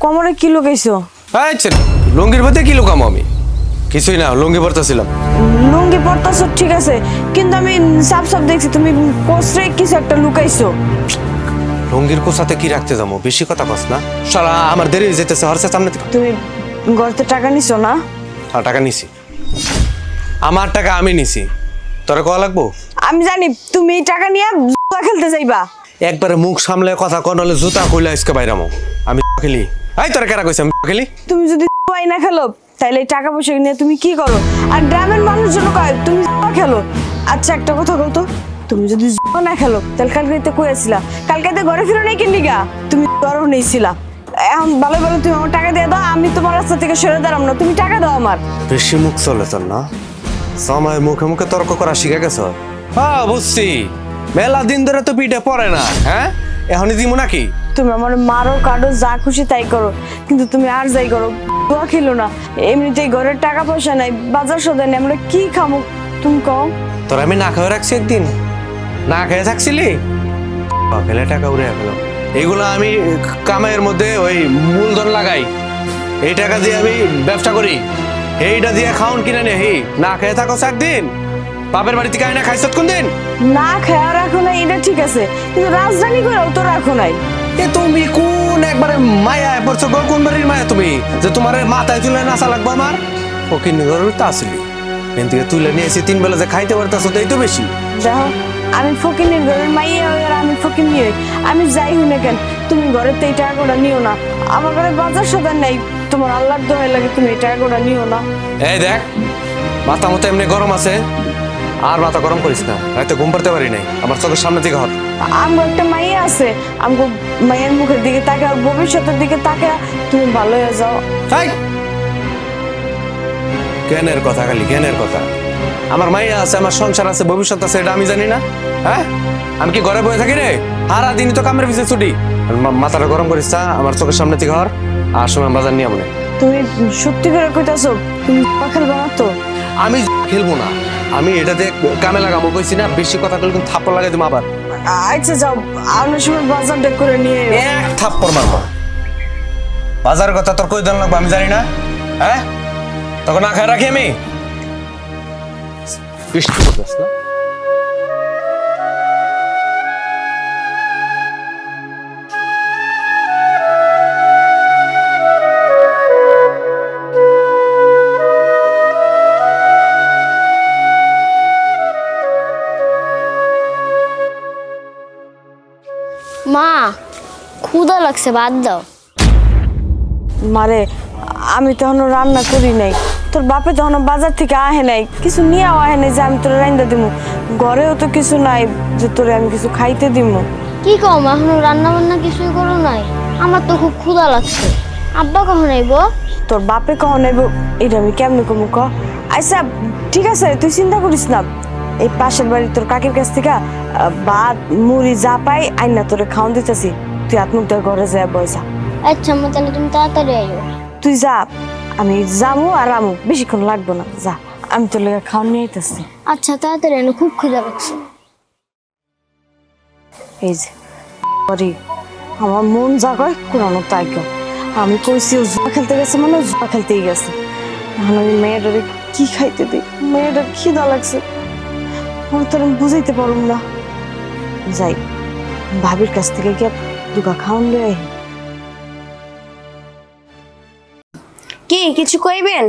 কোমরে কি লুকাইছো? আচ্ছা লুঙ্গির মধ্যে কি লুকাম আমি? কিছুই না, লুঙ্গি পরতেছিলাম। লুঙ্গি পরতেছো ঠিক আছে, কিন্তু আমি সাফ সাফ দেখছি তুমি কোসরে কিছু একটা লুকাইছো। লুঙ্গির কোসাতে কি রাখতে যাবো? বেশি কথা কস না। শালা আমার দেরি হয়ে যেতেছে, হরসে সামনে থেকে। তুমি গড়তে টাকা নিছো না? হ্যাঁ টাকা নিছি, আমার টাকা আমি নিছি, তোরা কয়া লাগবো? আমি জানি তুমি এই টাকা নিয়ে জুয়া খেলতে যাইবা। একবারে মুখ সামলে কথা কন, হলে জুতা কইলা আজকে বাইরামো। আমি খেলি? এই তোরা কেরা কইছ আমি খেলি? তুমি যদি জুয়াই না খেলো তাইলে এই টাকা পয়সা নিয়ে তুমি কি করো? আর গ্রামের মানুষজন কয় তুমি জুয়া খেলো। আচ্ছা একটা কথা কও তো, তুমি যদি জুয়া না খেলো তাহলে কালকে রাতে কই আছিলা? কালকে রাতে ঘরে ফিরো নাই কেন লিগা? তুমি ঘরেও নেইছিলা। এখন ভালো ভালো তুমি আমার টাকা দিয়ে দাও, আমি তোমার রাস্তা থেকে সরে দাঁড়াম না, তুমি টাকা দাও আমার। বেশি মুখ চলে তোর না? সময় মুখে মুখে তর্ক করা শিখে গেছ? হ্যাঁ বুঝছি, মেলা দিন ধরে তো পিঠে পড়ে না। হ্যাঁ এখনই দিমু নাকি? তুমি আমার মারো কাটো যা খুশি তাই করো, কিন্তু তুমি আর যাই করো জুয়া খেলো না। এমনিতেই ঘরের টাকা পয়সা নাই, বাজার সদাই নেই, আমরা কি খামো তুমি কও? তোর আমি না খেয়ে রাখছি একদিন, না খেয়ে থাকছিলি ফেলে টাকা উড়ে গেল। এইগুলো আমি কামাইয়ের মধ্যে ওই মূলধন লাগাই, এই টাকা দিয়ে আমি ব্যবসা করি, এইটা দিয়ে খাউন কিনে নে। হি না খেয়ে থাকো একদিন, বাপের বাড়ি থেকে আইনা খাইছত কোন দিন? না খেয়া রাখো নাই এটা ঠিক আছে, কিন্তু রাজধানী করেও তো রাখো নাই। এ তুমি কোন একবারে মায়া পড়ছো গো? কোন বাড়ির মায়া তুমি যে তোমার মাথায় তুলে নাচা লাগবো? আমার ফকির ঘরের তো আসলি এখান থেকে তুলে নিয়েছি, 3 বেলা যে খাইতে পারতেছো তো এই তো বেশি। দেখো আমি ফকিনের ঘরের মাইয়া হই আর আমি ফকির নিয়ে আমি যাই হই না কেন, তুমি ঘরের তো এই টাকাটা নিও না। আমার ঘরে বাজার সদার নাই, তোমার আল্লাহর দোহাই লাগে তুমি এই টাকাটা নিও না। এই দেখ মাথা মতো এমনি গরম আছে, আর মাথা গরম করিস না, রাতে ঘুম পাড়তে পারি নাই। আমার চোখের সামনে থেকে হর। আমার একটা মাইয়া আছে, আমগো মায়ের মুখের দিকে তাকা, ভবিষ্যতের দিকে তাকা, তুমি ভালো হয়ে যাও। জ্ঞানের কথা, খালি জ্ঞানের কথা। আমার মাইয়া আছে, আমার সংসার আছে, ভবিষ্যৎ আছে, এটা আমি জানি না? হ্যাঁ আমি কি ঘরে বসে থাকি রে? সারা দিনই তো কামের পিছিয়ে ছুটি। মাথাটা গরম করিস না, আমার চোখের সামনে থেকে হর। আর সময় বাজার নিয়ে মনে। তুমি সত্যি করে কইতাছো তুমি খেলবা না তো? আমি খেলবো না, আমি এটাতে কামে লাগাবো কইছি না? বেশি কথা বলে কিন্তু থাপ্পড় লাগাই তুমি আবার। আচ্ছা যাও, আমরা সময় বাজার ডেক করে নিয়ে এক থাপ্পড় মারবো। বাজারের কথা তোর কই দেন লাগবো আমি জানি না? হ্যাঁ তখন না খায় রাখি আমি? বৃষ্টি করতেছ না? মা ক্ষুধা লাগছে, ভাত দাও। মারে আমি তখন রান্না করি নাই, তোর বাপে তখন বাজার থেকে আহে নাই, কিছু নিয়েও আহে নাই যে আমি তোর রান্না দিমু। ঘরেও তো কিছু নাই যে তোরে আমি কিছু খাইতে দিমু। কি কম এখনো রান্না বান্না কিছুই করো নাই? আমার তো খুব ক্ষুধা লাগছে। আব্বা কখন আইব? তোর বাপে কখন আইব এটা আমি কেমনে কমু ক? আচ্ছা ঠিক আছে তুই চিন্তা করিস না, এই পাশের বাড়ি তোর কাকির কাছ থেকে ভাত মুড়ি যা পাই আইনা তোরে খাওয়ান দিতেছি, তুই হাত মুখ ধরে ঘরে যা বসা। আচ্ছা মা তাহলে তুমি তাড়াতাড়ি আইও। তুই যা, আমি যামু আর আমু, বেশিক্ষণ লাগবো না, যা আমি তোর লেগে খাওয়ান নিয়ে আইতাছি। আচ্ছা তাড়াতাড়ি আনো, খুব ক্ষুধা লাগছে। এই যে আমার মন যা কয় কোরআন তাই কয়। আমি কইছি ও জুয়া খেলতে গেছে মানে জুয়া খেলতেই গেছে। এখন আমি মেয়েটারে কি খাইতে দিই? মেয়েটার খিদা লাগছে, ওর তো আমি বুঝাইতে পারুম না। যাই ভাবির কাছ থেকে গিয়ে দুগা খাওয়ান লই। কি কিছু কইবেন?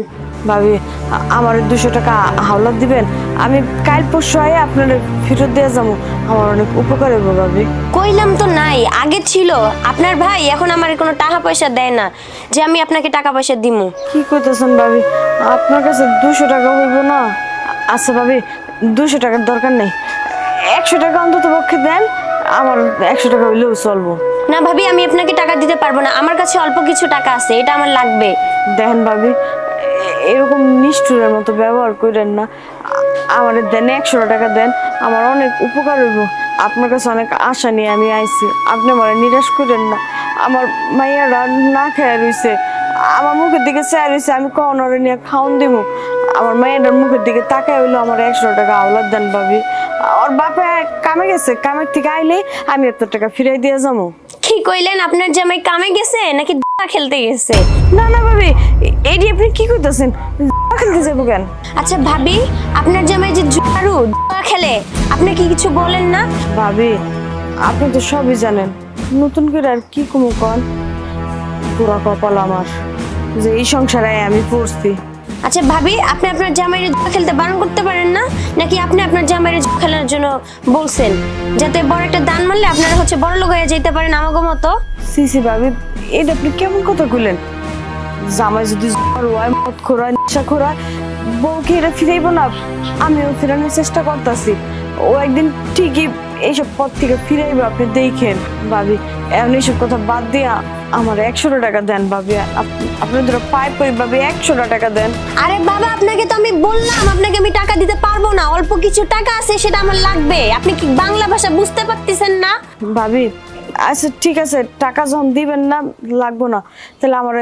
ভাবি আমার 200 টাকা হাওলাত দিবেন, আমি কাল পরশু আয়ে আপনার ফেরত দিয়ে যাবো, আমার অনেক উপকার হইব ভাবি। কইলাম তো নাই, আগে ছিল আপনার ভাই, এখন আমার কোনো টাকা পয়সা দেয় না যে আমি আপনাকে টাকা পয়সা দিমু। কি কইতেছেন ভাবি? আপনার কাছে 200 টাকা হইব না? আচ্ছা ভাবি 200 টাকার দরকার নেই, 100 টাকা অন্তত পক্ষে দেন, আমার 100 টাকা হইলেও চলবো। না ভাবি আমি আপনাকে টাকা দিতে পারবো না, আমার কাছে অল্প কিছু টাকা আছে, এটা আমার লাগবে। দেখেন ভাবি এরকম নিষ্ঠুরের মতো ব্যবহার করেন না, আমার দেন 100 টাকা দেন, আমার অনেক উপকার হইব। আপনার কাছে অনেক আশা নিয়ে আমি আইছি, আপনি আমার নিরাশ করেন না। আমার মাইয়ারা না খেয়ে রইছে, আমার মুখের দিকে চেয়ে রইছে, আমি কখন ওরে নিয়ে খাওন দিব? আমার মায়ের মুখের দিকে তাকায় হইলো আমার 100 টাকা আওলাদ দেন ভাবি। ওর বাপে কামে গেছে, কামের থেকে আইলে আমি 100 টাকা ফিরাই দিয়ে যাবো। কি কইলেন? আপনার জামাই কামে গেছে নাকি খেলতে গেছে। না না ভাবি, এইটি আপনি কি করতেছেন? খেলতে যাবো কেন? আচ্ছা ভাবি, আপনার জামাই যে জুয়া খেলে, আপনি কি কিছু বলেন না? ভাবি আপনি তো সবই জানেন, নতুন করে আর কি কমু কন? পুরা কপাল আমার যে এই সংসারে আমি পড়ছি। আচ্ছা ভাবি, আপনি আপনার জামাইয়ের জুয়া খেলতে বারণ করতে পারেন না? নাকি আপনি আপনার জামাইয়ের জুয়া খেলার জন্য বলছেন, যাতে বড় একটা দান মারলে আপনারা হচ্ছে বড় লোক হয়ে যেতে পারেন আমাগো মতো? সিসি ভাবি, এটা আপনি কেমন কথা কইলেন? জামাই যদি মদ খোরায়, নেশা খোরায়, বউকে এটা ফিরাইব না? আমিও ফিরানোর চেষ্টা করতেছি, ও একদিন ঠিকই এইসব পথ থেকে ফিরাইব, আপনি দেখেন। ভাবি এখন এইসব কথা বাদ দিয়া আমার 100 টাকা দেন ভাবি, আপনাদের পাই পড়ি ভাবি, 100 টাকা দেন। আরে বাবা, আপনাকে তো আমি বললাম আপনাকে আমি টাকা দিতে পারবো না, অল্প কিছু টাকা আছে সেটা আমার লাগবে। আপনি কি বাংলা ভাষা বুঝতে পারতেছেন না? ভাবি আচ্ছা ঠিক আছে, টাকা যখন দিবেন না, লাগবো না, তাহলে আমার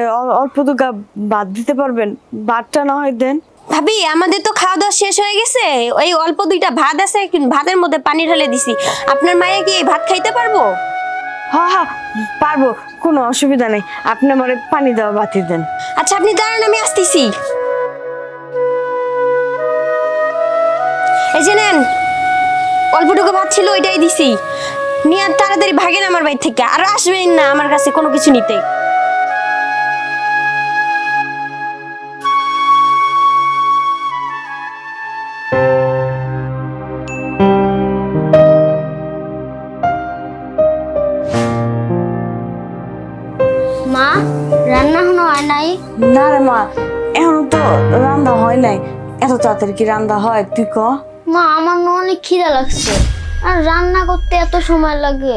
অল্প টাকা বাদ দিতে পারবেন? বাদটা না হয় দেন। ভাবি আমাদের তো খাওয়া দাওয়া শেষ হয়ে গেছে, ওই অল্প 2টা ভাত আছে, ভাতের মধ্যে পানি ঢেলে দিছি। আপনার মায়ে কি এই ভাত খাইতে পারবো? হ্যাঁ হ্যাঁ পারবো, কোনো অসুবিধা নেই, আপনি আমার পানি দেওয়া বাতি দেন। আচ্ছা আপনি দাঁড়ান, আমি আসতেছি। এই যে নেন, অল্পটুকু ভাত ছিল ওইটাই দিছি, নিয়ে আর তাড়াতাড়ি ভাগেন আমার বাড়ি থেকে, আর আসবেন না আমার কাছে কোনো কিছু নিতে। মা, রান্না এখনো হয় নাই? না রে মা, এখন তো রান্না হয় নাই, এত তাড়াতাড়ি কি রান্না হয় তুই ক? মা, আমার না অনেক খিদা লাগছে, আর রান্না করতে এত সময় লাগে,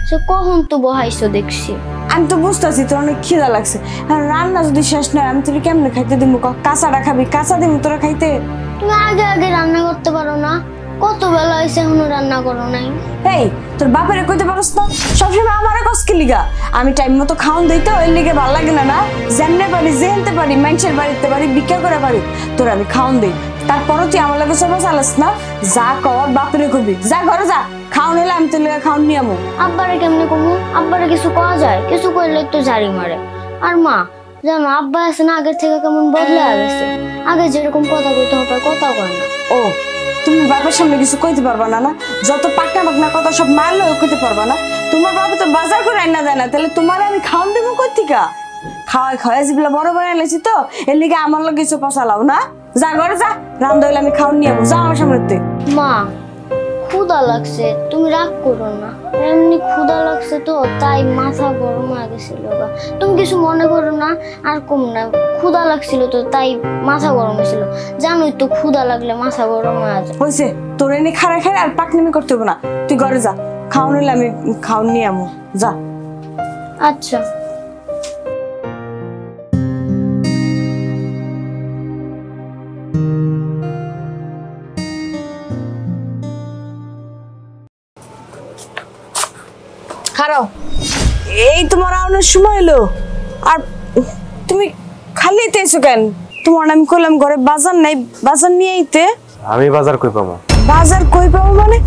সে কখন তো বহাইছো দেখছি। আমি তো বুঝতেছি তোর অনেক খিদা লাগছে, আর রান্না যদি শেষ নয় আমি তোর কেমনে খাইতে দিব? কাঁচাটা খাবি? কাঁচা দিব তোরা খাইতে? তুমি আগে আগে রান্না করতে পারো না? কত বেলা হয়েছে এখনো রান্না করো নাই? এই তোর বাপেরে কইতে পারস না? সবসময় আমারে কসকে লিগা? আমি টাইম মতো খাওন দিই তো, এর লিগে ভালো লাগে না? না যেমনে পারি যেহেনতে পারি, মানুষের বাড়িতে পারি, ভিক্ষা করে পারি, তোর আমি খাওন দিই, তারপরও তুই আমার লাগে সব চালাস না? যা কর বাপেরে কবি, যা ঘরে যা, খাওন এলে আমি তোর লিগা খাওন নিয়ে আমু। আব্বারে কেমনে কমু? আব্বারে কিছু কওয়া যায়? কিছু করলে তো জারি মারে। আর মা জানো, আব্বা আছে না আগের থেকে কেমন বদলে গেছে, আগে যেরকম কথা কইতে হবে কথা কয় না। ও তুমি বাবার সামনে কিছু কইতে পারবা না? না যত পাকনা পাকনা কথা সব মারলেও কইতে পারবা না? তোমার বাবা তো বাজার করে আইনা দেয় না, তাহলে তোমার আমি খাওন দেবো কই থেকে? খাওয়াই খাওয়াই যেগুলো বড় বড় এনেছি তো, এর লিগে আমার লোক কিছু পচালাও না? যা ঘরে যা, রান্ধা হইলে আমি খাওন নিয়ে যাবো, যাও আমার সামনে। মা ক্ষুধা লাগছে, তুমি রাগ করো না, এমনি ক্ষুধা লাগছে তো তাই মাথা গরম হয়ে গেছিল। তুমি কিছু মনে করো না, আর কম না, ক্ষুধা লাগছিল তো তাই মাথা গরম হয়েছিল। জানোই তো ক্ষুধা লাগলে মাথা গরম হয়ে যায়। হয়েছে তোর এনে খাড়া খাই আর পাকনামি করতে হবে না, তুই ঘরে যা, খাওন হইলে আমি খাওন নিয়ে আমু, যা। আচ্ছা খারাও, এই তোমার আউনের সময় এলো, আর তুমি খালি তেছো কেন? তোমার আমি কইলাম ঘরে বাজার নাই, বাজার নিয়ে আইতে। আমি বাজার কই পাবো? বাজার কই পাবো মানে?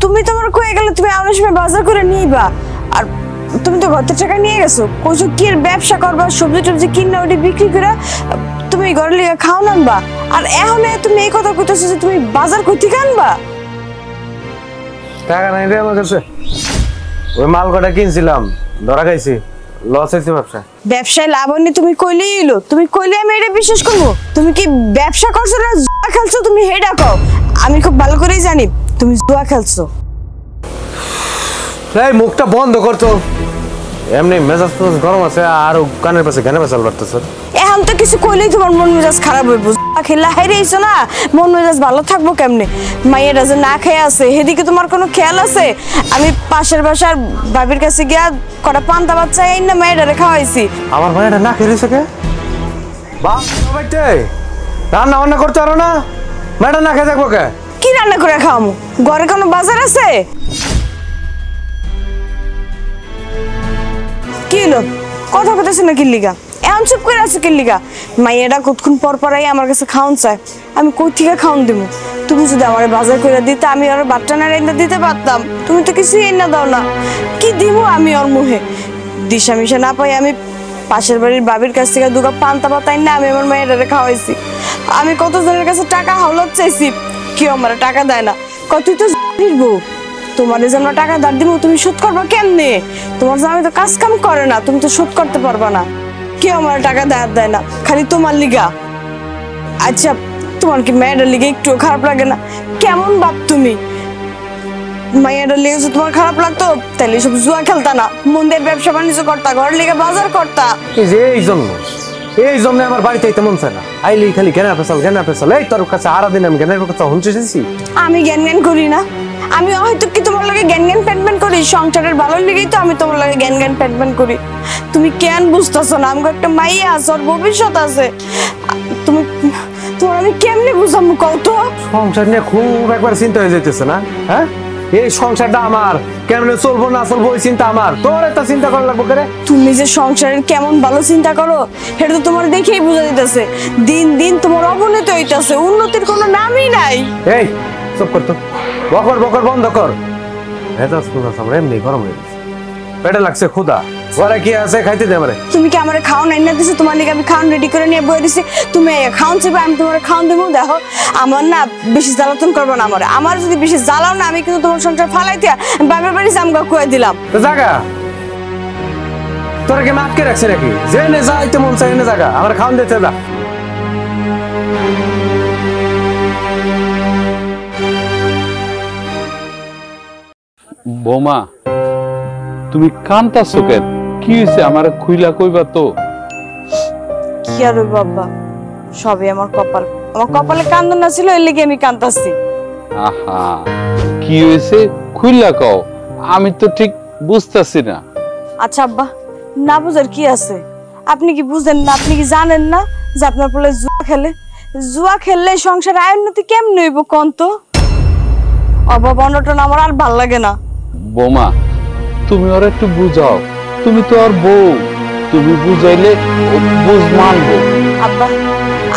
তুমি তোমার কয়ে গেলে তুমি আউনের সময় বাজার করে নিয়েবা, আর তুমি তো ঘর থেকে টাকা নিয়ে গেছো, কইছো কি ব্যবসা করবা, সবজি টবজি কিনা ওটি বিক্রি করে তুমি ঘরে লিগে খাওয়া আনবা, আর এখন তুমি এই কথা কইতেছো যে তুমি বাজার কই থেকে আনবা? টাকা নাই রে আমার কাছে, ওই মাল কটা কিনছিলাম, ধরা খাইছি, লস হয়েছে ব্যবসা। ব্যবসায় লাভ হয়নি তুমি কইলেই এলো, তুমি কইলে আমি এটা বিশ্বাস করবো? তুমি কি ব্যবসা করছো না জুয়া খেলছো? তুমি হেডা কও, আমি খুব ভালো করেই জানি তুমি জুয়া খেলছো। এই মুখটা বন্ধ করতো, এমনি মেজাজ গরম আছে, আর কানের পাশে গানের পাশে বাড়তেছে। এখন তো কিছু কইলেই তোমার মন মেজাজ খারাপ হইব, জুয়া খেলা হাইরেইছো না, মন মেজাজ ভালো থাকবো কেমনে? মাইয়াটা যে না খেয়ে আছে সেদিকে তোমার কোনো খেয়াল আছে? আমি পাশের বাসার ভাবির কাছে গিয়া কটা পান্তা বাচ্চা এই না মাইয়াটারে খাওয়াইছি। আমার ভাইটা না খেয়েছে কে? রান্না বান্না করতে পারো না? মেয়েটা না খেয়ে থাকবো কে? কি রান্না করে খাওয়ামু? ঘরে কোনো বাজার আছে? কি হলো কথা বলতেছ না কিল্লিগা? এখন চুপ করে আছো কিল্লিগা? মাইয়াটা কতক্ষণ পর পরাই আমার কাছে খাওন চায়, আমি কই থেকে খাওন দিব? তুমি যদি আমার বাজার করে দিতে আমি ওর বাট্টা না রাইন্দা দিতে পারতাম, তুমি তো কিছুই এনে দাও না, কি দিব আমি ওর মুহে? দিশা মিশা না পাই আমি পাশের বাড়ির বাবির কাছ থেকে দুটো পান্তা পাতাই না আমি আমার মেয়েটারে খাওয়াইছি। আমি কতজনের কাছে টাকা হাওলাত চাইছি, কেউ আমার টাকা দেয় না। তুই তো বউ, তোমার যে আমরা টাকা ধার দিব তুমি শোধ করবা কেমনে? তোমার জামাই তো কাজ কাম করে না, তুমি তো শোধ করতে পারবা না। কেউ আমার টাকা ধার দেয় না, খালি তোমার লিগা। আচ্ছা তোমার কি মেয়েটার লিগে একটু খারাপ লাগে না? কেমন বাপ তুমি? মাইয়াটার লিগে তোমার খারাপ লাগতো তাহলে সব জুয়া খেলতা না, মন্দির ব্যবসা বাণিজ্য করতা, ঘরের লিগে বাজার করতা। এই জন্য আমার বাড়িতে আইতে মন চায় না। আইলি খালি জ্ঞানের পেছাল। এই তোর কাছে সারাদিন আমি জ্ঞানের কথা শুনতেছি। আমি জ্ঞান করি না? আমি হয়তো কি তোমার লাগে জ্ঞান প্যাটম্যান করি? সংসারের ভালোর লিগেই তো আমি তোমার লাগে জ্ঞান প্যাটম্যান করি। তুমি কেন বুঝতেছো না? আমাকে একটা মাইয়া আছে, ওর ভবিষ্যৎ আছে। তোমার আমি কেমনে বুঝাবো কত? সংসার নিয়ে খুব একবার চিন্তা হয়ে যাইতেছে না? হ্যাঁ, এই সংসারটা আমার, কেমনে চলবো না চলবো ওই চিন্তা আমার। তোর একটা চিন্তা করা লাগবো করে। তুমি যে সংসারের কেমন ভালো চিন্তা করো সেটা তো তোমার দেখেই বোঝা যাইতেছে। দিন দিন তোমার অবনতি হইতাছে, উন্নতির কোনো নামই নাই। এই চুপ কর তো, বকর বন্ধ কর। আমরা এমনি গরম হয়ে গেছে, পেটে লাগছে ক্ষুধা। ঘরে কি আছে খাইতে দে আমারে। তুমি কি আমার খাওয়ান এনে দিছো? তোমার লিগে আমি খাওয়ান রেডি করে নিয়ে বয়ে দিছি, তুমি খাওয়ান চেপে আমি তোমার খাওয়ান দেবো। দেখো আমার না বেশি জ্বালাতন করবো না। আমার যদি বেশি জ্বালাও না আমি কিন্তু তোমার সংসার ফালাই দিয়া বাবার বাড়ি জামগা খুয়াই দিলাম। জাগা তোরা কি মাপকে রাখছে নাকি? যে নে যাইতে মন চাই এনে জাগা, আমার খাওয়ান দিতে যা। বৌমা তুমি কান্তাছো কেন? কি হয়েছে আমার খুইলা কইবা তো। কি আর বাবা, সবই আমার কপাল। আমার কপালে কান্দন না ছিল, এর লেগে আমি কান্তাছি। আহা কি হয়েছে খুইলা কও, আমি তো ঠিক বুঝতাছি না। আচ্ছা আব্বা, না বুঝার কি আছে? আপনি কি বুঝেন না? আপনি কি জানেন না যে আপনার পোলে জুয়া খেললে সংসারে আয় উন্নতি কেমন হইব কোন তো? অভাব অনটন আমার আর ভাল লাগে না। বৌমা তুমি ওর একটু বুঝাও, তুমি তো ওর বউ, তুমি বুঝাইলে ও বুঝ মানবো। আব্বা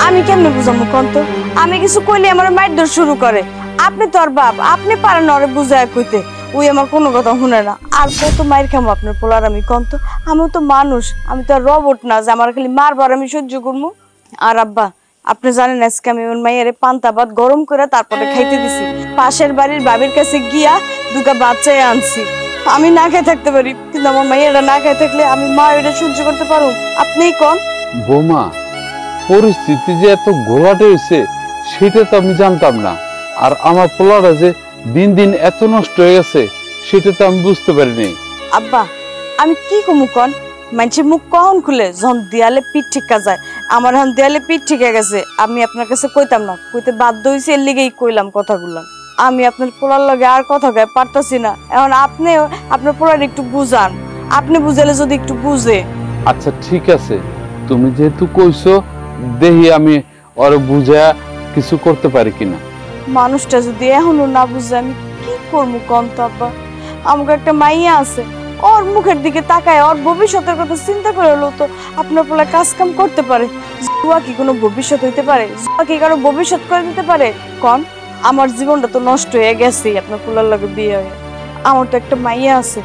আমি কেমনে বুঝাবো কোন তো? আমি কিছু কইলে আমার মারধর শুরু করে। আপনি তো আর বাপ, আপনি পারেন ওরে বুঝায় কইতে, ওই আমার কোনো কথা শুনে না। আর কত মাইর খামো আপনার পোলার আমি কোন তো? আমিও তো মানুষ, আমি তো আর রবট না যে আমার খালি মারবার আমি সহ্য করবো। আর আব্বা আপনি জানেন আজকে আমি আমার মাইয়ারে পান্তা ভাত গরম করে তারপরে খাইতে দিছি। পাশের বাড়ির বাবির কাছে গিয়া দুটা বাচ্চাই আনছি। আমি না খেয়ে থাকতে পারি, কিন্তু আমার মাইয়ারা না খেয়ে থাকলে আমি মা এটা সহ্য করতে পারবো? আপনিই কোন। বৌমা পরিস্থিতি যে এত ঘোলাটে হয়েছে সেটা তো আমি জানতাম না। আর আমার পোলাটা যে দিন দিন এত নষ্ট হয়ে গেছে সেটা তো আমি বুঝতে পারিনি। আব্বা আমি কি কমু কন? মানুষের মুখ কখন খুলে যখন দেয়ালে পিঠ ঠিকা যায়। আমার এখন দেয়ালে পিঠ ঠিকে গেছে, আমি আপনার কাছে কইতাম না, কইতে বাধ্য হয়েছি, এর লিগেই কইলাম কথাগুলো। আমি আপনার পোলার লগে আর কথা কয়ে পারতাছি না। এখন আপনি আপনার পোলার একটু বুঝান, আপনি বুঝালে যদি একটু বুঝে। আচ্ছা ঠিক আছে, তুমি যেহেতু কইছো দেখি আমি ওর বুঝা কিছু করতে পারি কিনা। মানুষটা যদি এখনো না বুঝে আমি কি করবো কন তো আব্বা? আমাকে একটা মাইয়া আছে, ওর মুখের দিকে তাকায় ওর ভবিষ্যতের কথা চিন্তা করে হলো তো আপনার পোলা কাজ কাম করতে পারে। জুয়া কি কোনো ভবিষ্যৎ হইতে পারে? জুয়া কি কারো ভবিষ্যৎ করে দিতে পারে কন? আমার জীবনটা তো নষ্ট হয়ে গেছে আপনার পোলার লগে বিয়ে হয়ে। আমার তো একটা মাইয়া আছে,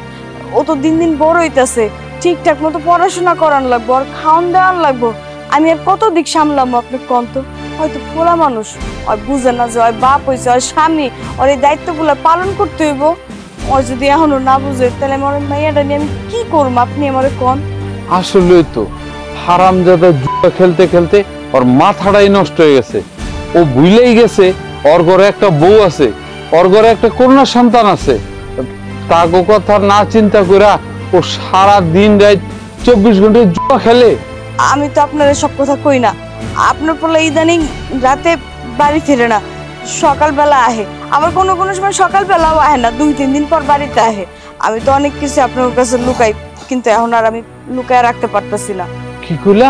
ও তো দিন দিন বড় হইতাছে, ঠিকঠাক মতো পড়াশোনা করান লাগবো, আর খাওয়ান দেওয়ান লাগবো। আমি আর কত দিক সামলামো আপনি কন তো? হয়তো পোলা মানুষ, আর বুঝে না যে ওর বাপ হয়েছে, ওর স্বামী, ওর এই দায়িত্বগুলো পালন করতে হইব। ওর যদি এখনো না বুঝে তাহলে আমার মাইয়াটা নিয়ে আমি কি করবো? আপনি আমার কোন। আসলে তো হারামজাদা জুয়া খেলতে খেলতে ওর মাথাটাই নষ্ট হয়ে গেছে। ও ভুলেই গেছে ওর ঘরে একটা বউ আছে, ওর ঘরে একটা কন্যা সন্তান আছে। তাকে কথা না চিন্তা করে ও সারা দিন রাত 24 ঘন্টা জুয়া খেলে। আমি তো আপনার সব কথা কই না। আপনার পোলা ইদানিং রাতে বাড়ি ফিরে না, সকালবেলা আহে। আবার কোনো কোনো সময় সকালবেলাও আহে না, 2-3 দিন পর বাড়িতে আহে। আমি তো অনেক কিছু আপনার কাছে লুকাই, কিন্তু এখন আর আমি লুকায় রাখতে পারতেছি না। কি কইলা?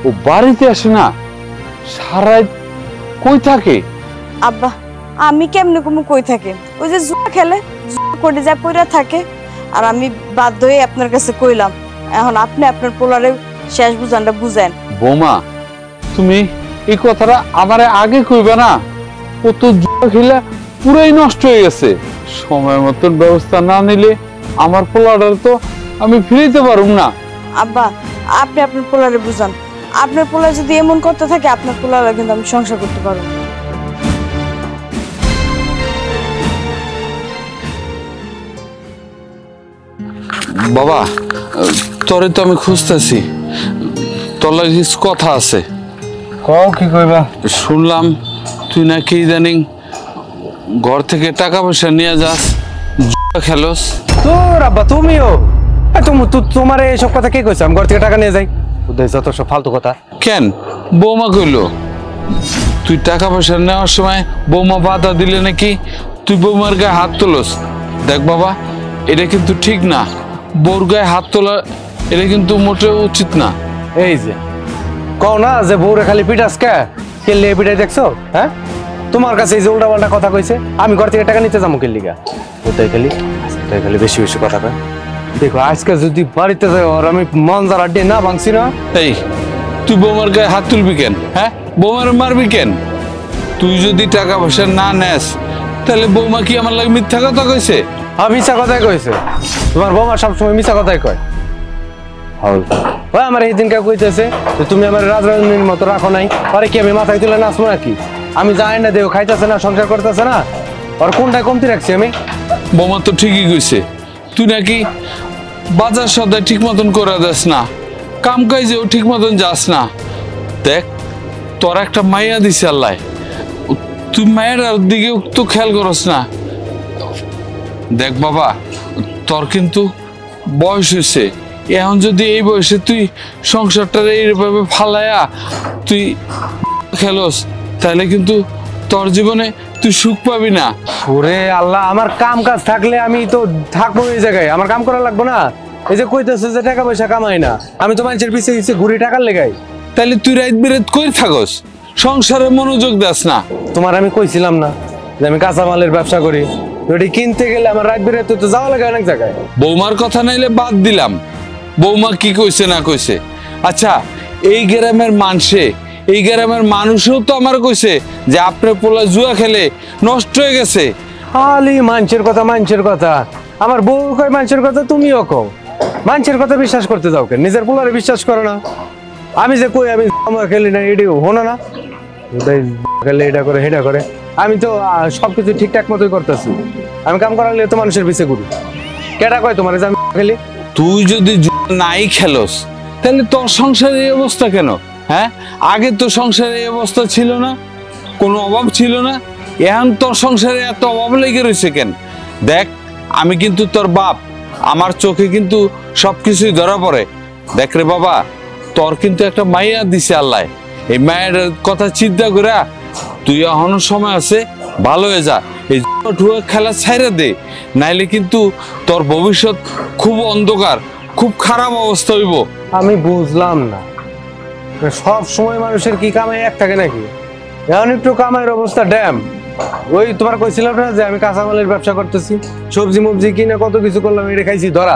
ও বাড়িতে আসে না? সারা কই থাকে? আব্বা আমি কেমনে কমু কই থাকে? ওই যে জুয়া খেলে, জুয়া করে যা পইরা থাকে। আর আমি বাধ্য হয়ে আপনার কাছে কইলাম, এখন আপনি আপনার পোলারে শেষ বুঝানটা বুঝেন। বৌমা তুমি এই কথাটা আমারে আগে কইবে না? ও তো জুয়া খেলা পুরাই নষ্ট হয়ে গেছে। সময় মতন ব্যবস্থা না নিলে আমার পোলাটা তো আমি ফিরাইতে পারুম না। আব্বা আপনি আপনার পোলারে বুঝান। আপনার পোলা যদি এমন করতে থাকে আপনার পোলারে কিন্তু আমি সংসার করতে পারবো। বাবা, তোরে তো আমি খুঁজতেছি, তোর লাগে কিছু কথা আছে। কও কি কইবা? শুনলাম তুই নাকি ইদানিং ঘর থেকে টাকা পয়সা নিয়ে যাস, জুয়া খেলোস। তোর আব্বা তুমিও? তোমার এইসব কথা কে কইছে? আমি ঘর থেকে টাকা নিয়ে যাই? ওদের যত সব ফালতু কথা। কেন? বৌমা কইলো তুই টাকা পয়সা নেওয়ার সময় বৌমা বাধা দিলে নাকি তুই বৌমার গায়ে হাত তোলস। দেখ বাবা, এটা কিন্তু ঠিক না, বউর গায়ে হাত তোলা এটা কিন্তু মোটেও উচিত না। এই যে কও না যে বউরে খালি পিটাস কে কেলে পিটাই দেখছো? হ্যাঁ, তোমার কাছে এই যে উল্টা পাল্টা কথা কইছে, আমি ঘর থেকে টাকা নিতে যাবো কেলিগা? ওটাই খালি বেশি বেশি কথা কয়। দেখো আজকে যদি বাড়িতে যাই আর আমি মন যারা ডে না ভাঙছি না। এই তুই বৌমার গায়ে হাত তুলবি কেন? হ্যাঁ, বৌমার মারবি কেন? তুই যদি টাকা পয়সা না নেস তাহলে বৌমা কি আমার লাগে মিথ্যা কথা কইছে? মিছা কথাই কইছে। তোমার বৌমা সবসময় মিছা কথাই কয়। আমার এই দিনকে কইতেছে যে তুমি আমার রাজরাজনীর মতো রাখো নাই, পরে কি আমি মাথায় তুলে নাচবো নাকি? আমি জানি না, দেও খাইতেছে না, সংসার করতেছে না, আর কোনটায় কমতি রাখছি আমি? বৌমা তো ঠিকই কইছে, তুই নাকি বাজার সদাই ঠিক মতন করে দেস না, কাম কাজেও ঠিক মতন যাস না। দেখ তোর একটা মাইয়া দিছে আল্লাহ, তুই মায়ের দিকে তো খেয়াল করস না। দেখ বাবা, তোর কিন্তু বয়স হয়েছে, এখন যদি এই বয়সে তুই সংসারটা এইভাবে ফালায়া তুই খেলোস তাহলে কিন্তু তোর জীবনে তুই সুখ পাবি না। ওরে আল্লাহ, আমার কাম কাজ থাকলে আমি তো থাকবো এই জায়গায়, আমার কাম করা লাগবো না? এই যে কইতেছে যে টাকা পয়সা কামাই না, আমি তো মানুষের পিছিয়ে ঘুরি টাকার লেগাই। তাহলে তুই রাত বিরাত কই থাকস, সংসারে মনোযোগ দাস না? তোমার আমি কইছিলাম না যে আমি কাঁচামালের ব্যবসা করি? ওটি কিনতে গেলে আমার রাত বিরাতে তো যাওয়া লাগে অনেক জায়গায়। বৌমার কথা নাইলে বাদ দিলাম, বৌমা কি কইছে না কইছে। আচ্ছা, এই গ্রামের মানুষও তো আমার কইছে যে আপনার পোলা জুয়া খেলে নষ্ট হয়ে গেছে। খালি মানুষের কথা। আমার বউ কয় মানুষের কথা, তুমিও কও মানুষের কথা। বিশ্বাস করতে যাও কেন? নিজের পোলারে বিশ্বাস করো না? আমি যে কই আমি খেলি না, এটিও হলো না, খেলে এটা করে হেটা করে। আমি তো সবকিছু ঠিকঠাক মতোই করতেছি। আমি কাম করালে তো মানুষের পিছিয়ে ঘুরি। কেটা কয় তোমার যে আমি খেলি? তুই যদি নাই খেলোস তাহলে তোর সংসারের এই অবস্থা কেন? হ্যাঁ, আগে তো সংসারের এই অবস্থা ছিল না, কোনো অভাব ছিল না, এখন তোর সংসারে এত অভাব লেগে রয়েছে কেন? দেখ আমি কিন্তু তোর বাপ, আমার চোখে কিন্তু সবকিছুই ধরা পড়ে। দেখ রে বাবা, তোর কিন্তু একটা মাইয়া দিছে আল্লাহ, এই মায়ের কথা চিন্তা করে তুই এখনো সময় আছে, ভালো হয়ে যা, এই জুয়া খেলা ছাইরা দে, নাইলে কিন্তু তোর ভবিষ্যৎ খুব অন্ধকার, খুব খারাপ অবস্থা হইব। আমি বুঝলাম না, সব সময় মানুষের কি কামাই এক থাকে নাকি? এখন একটু কামাইয়ের অবস্থা ড্যাম। ওই তোমার কইছিলাম না যে আমি কাঁচামালের ব্যবসা করতেছি, সবজি মবজি কিনে কত কিছু করলাম, এটা খাইছি ধরা,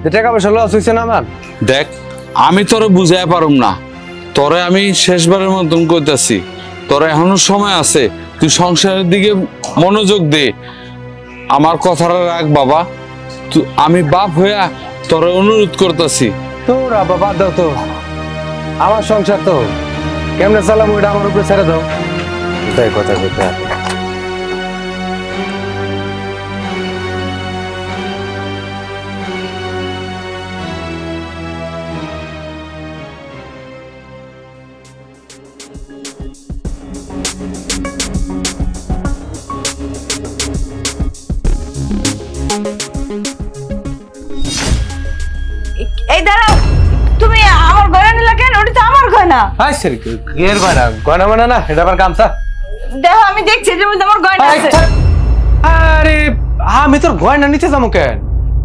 যে টাকা পয়সা লস হয়েছে না আমার। দেখ আমি তোরে বুঝাই পারুম না, তোরে আমি শেষবারের মতন কইতাছি, তোর এখনো সময় আছে, তুই সংসারের দিকে মনোযোগ দে, আমার কথাটা রাখ বাবা। আমি বাপ হইয়া তোরে অনুরোধ করতেছি। তোর আবার বাদ দাও তো, আমার সংসার তো কেমনে চালাম ওইটা আমার উপরে ছেড়ে দাও। এটাই কথা কইতে। এই দাঁড়াও, তুমি আমার গয়না নিলা কেন? ওটা তো আমার গয়না। হাই সরি, এর গয়না? গয়না মানে না, এটা আমার গামছা। দেখো আমি দেখছি এটার মধ্যে আমার গয়না আছে। আরে আমি তোর গয়না নিতে যাবো কেন?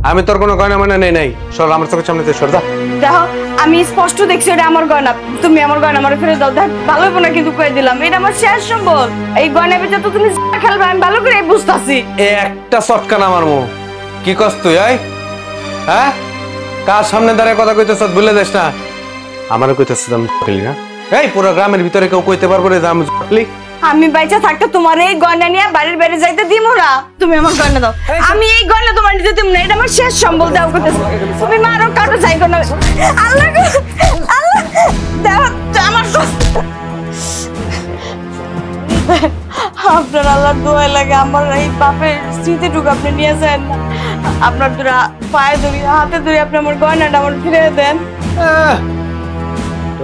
আমি তোর কোনো গয়না মানে নেই নাই। সর আমার চোখের সামনে থেকে সর যা। দেখো আমি স্পষ্ট দেখছি এটা আমার গয়না, তুমি আমার গয়না আমার ফেরত দাও। দেখ ভালো হইব না কিন্তু কয়ে দিলাম, এটা আমার শেষ সম্বল। এই গয়না বেচে তো তুমি খেলবে আমি ভালো করে বুঝতাছি। একটা চটকান আমার মুখ কি কস তুই? হ্যাঁ, কার সামনে দাঁড়িয়ে কথা কইতেছ ভুলে যাস না? আমারও কইতেছ আমি খেলি না? এই পুরো গ্রামের ভিতরে কেউ কইতে পারবো না যে আমি খেলি? আমি বাইচা থাকতে তোমার এই গয়না নিয়ে বাড়ির বাইরে যাইতে দিব না। তুমি আমার গয়না দাও। আমি এই গয়না তোমার নিতে দিব না, এটা আমার শেষ সম্বল। দাও করতেছ তুমি মারো কাটো যাইগো না। আল্লাহ আপনার আল্লাহর দোয়াই লাগে আমার এই বাপের স্মৃতিটুকু আপনি নিয়ে যান না। আপনার দুরা পায়ে ধরি হাতে ধরি আপনি আমার গয়নাটা আমার ফিরে দেন।